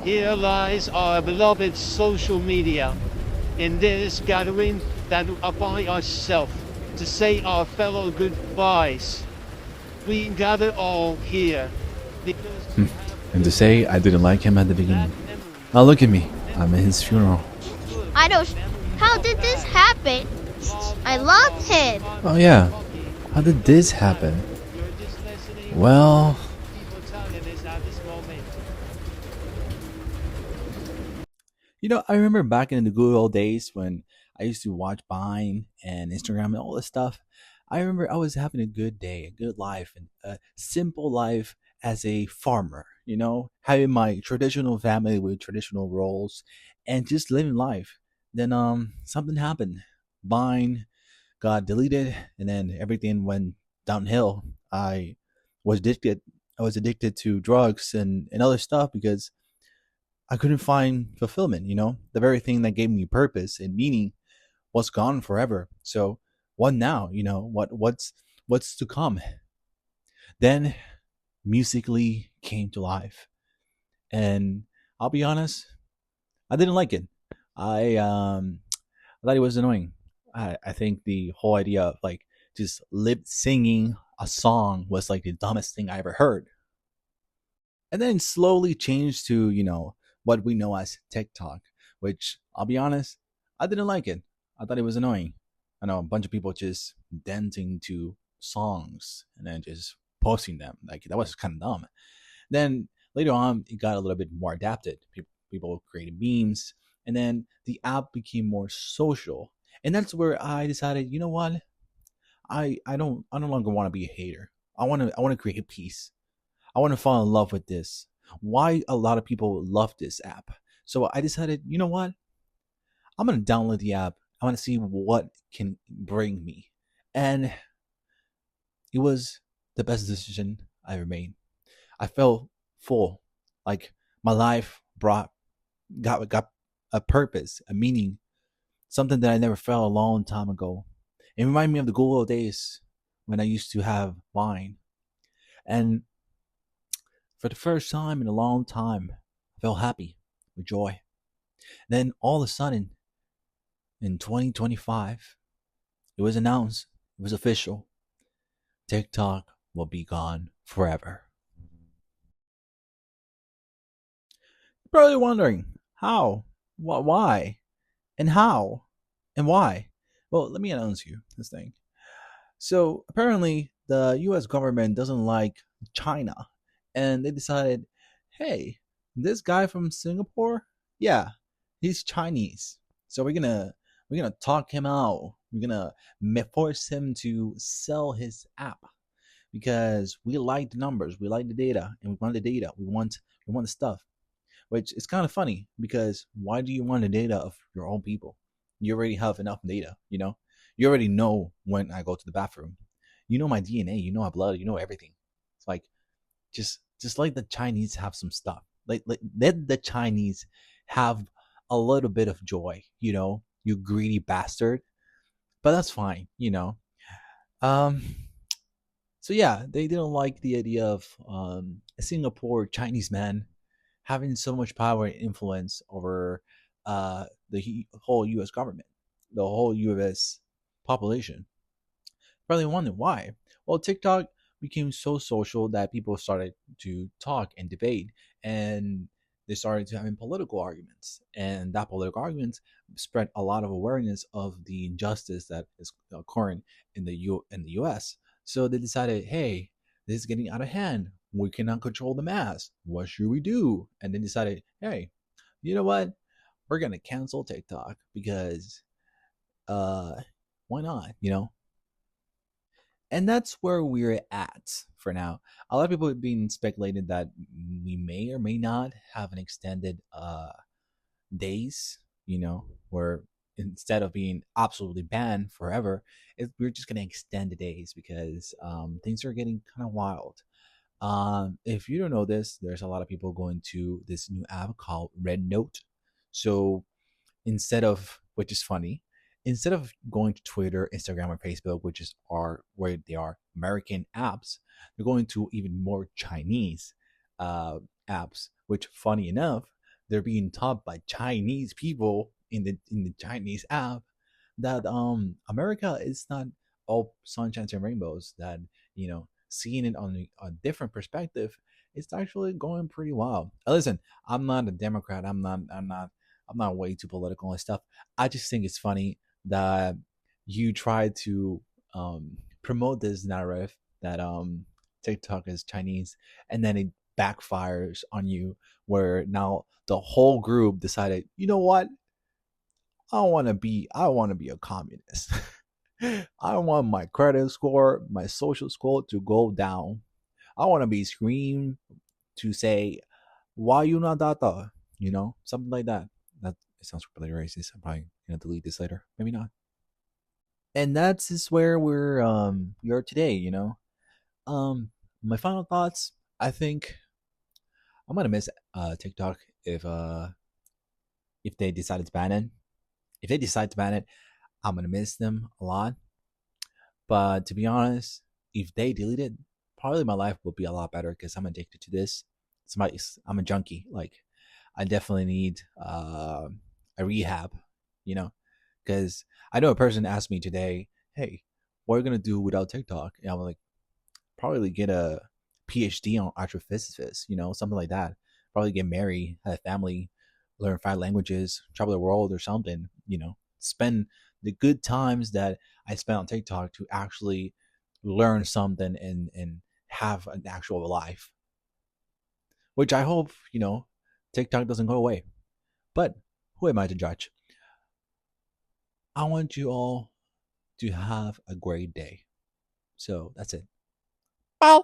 Here lies our beloved social media. In this gathering that are by ourselves to say our fellow goodbyes. We gather all here because to have And to good say I didn't memories, like him at the bad beginning. memories, Now look at me. I'm at memories his funeral. good, I don't. memories How are did this bad. happen? While I most love of the him. time Oh spent yeah. talking, How it did this doesn't matter. happen? You're just listening to Well, what people telling us at this moment. I remember back in the good old days when I used to watch Vine and Instagram and all this stuff. I remember I was having a good day, a good life, and a simple life as a farmer, having my traditional family with traditional roles and just living life. Then something happened. Vine got deleted and then everything went downhill. Was addicted I was addicted to drugs and other stuff because I couldn't find fulfillment, the very thing that gave me purpose and meaning was gone forever. So what now? What's to come? Then musically came to life. And I'll be honest, I didn't like it. I thought it was annoying. I think the whole idea of like just lip singing a song was like the dumbest thing I ever heard. And then slowly changed to, what we know as TikTok, which I'll be honest, I didn't like it. I thought it was annoying. I know a bunch of people just dancing to songs and then just posting them. Like that was kind of dumb. Then later on, it got a little bit more adapted. People created memes, and then the app became more social. And that's where I decided, you know what? I no longer want to be a hater. I want to create peace. I want to fall in love with this. Why a lot of people love this app. So I decided, you know what? I'm gonna download the app. I want to see what can bring me. And it was the best decision I ever made. I felt full. Like my life got a purpose, a meaning, something that I never felt a long time ago. It reminded me of the good old days when I used to have wine. And for the first time in a long time, I felt happy with joy. Then all of a sudden, in 2025, it was announced, it was official. TikTok will be gone forever. You're probably wondering how, why, and how, and why. Well, let me announce you this thing. So apparently, the U.S. government doesn't like China, and they decided, hey, this guy from Singapore, yeah, he's Chinese, so we're gonna talk him out. We're gonna force him to sell his app because we like the numbers, we like the data, and we want the data. We want the stuff. Which is kind of funny because why do you want the data of your own people? You already have enough data, You already know when I go to the bathroom. You know my DNA, you know my blood, you know everything. It's like just like the Chinese have some stuff. Like let the Chinese have a little bit of joy, you greedy bastard. But that's fine. Um so yeah, they didn't like the idea of a Singapore Chinese man having so much power and influence over the whole U.S. government, the whole U.S. population. Probably wonder why. Well, TikTok became so social that people started to talk and debate, and they started to having political arguments, and that political arguments spread a lot of awareness of the injustice that is occurring in the U.S. So they decided, hey, this is getting out of hand. We cannot control the mass. What should we do? And they decided, hey, you know what? We're gonna cancel TikTok because uh why not? And that's where we're at for now. A lot of people have been speculating that we may or may not have an extended days, where instead of being absolutely banned forever, we're just going to extend the days because things are getting kind of wild. If you don't know this, there's a lot of people going to this new app called Red Note. So instead of, which is funny, instead of going to Twitter, Instagram, or Facebook, which is are where they are American apps, they're going to even more Chinese uh, apps. Which, funny enough, they're being taught by Chinese people in the Chinese app that America is not all sunshines and rainbows. That seeing it on a different perspective, it's actually going pretty well. Listen, I'm not a Democrat. I'm not way too political and stuff. I just think it's funny that you try to promote this narrative that TikTok is Chinese, and then it backfires on you, where now the whole group decided, you know what, I want to be a communist. I want my credit score, my social score to go down. I want to be screamed to say, why you not data? Something like that. That it sounds really racist. I'm probably gonna delete this later. Maybe not. And that's just where we are today. Um my final thoughts, I think I'm gonna miss TikTok if they decided to ban it. If they decide to ban it, I'm gonna miss them a lot. But to be honest, if they delete it, probably my life will be a lot better because I'm addicted to this. I'm a junkie. Like, I definitely need a rehab, you know, because I know a person asked me today, "Hey, what are you gonna do without TikTok?" And I'm like, probably get a PhD on astrophysics, something like that. Probably get married, have a family, learn 5 languages, travel the world or something. Spend the good times that I spent on TikTok to actually learn something and have an actual life. Which I hope TikTok doesn't go away. But who am I to judge? I want you all to have a great day. So that's it. Bye.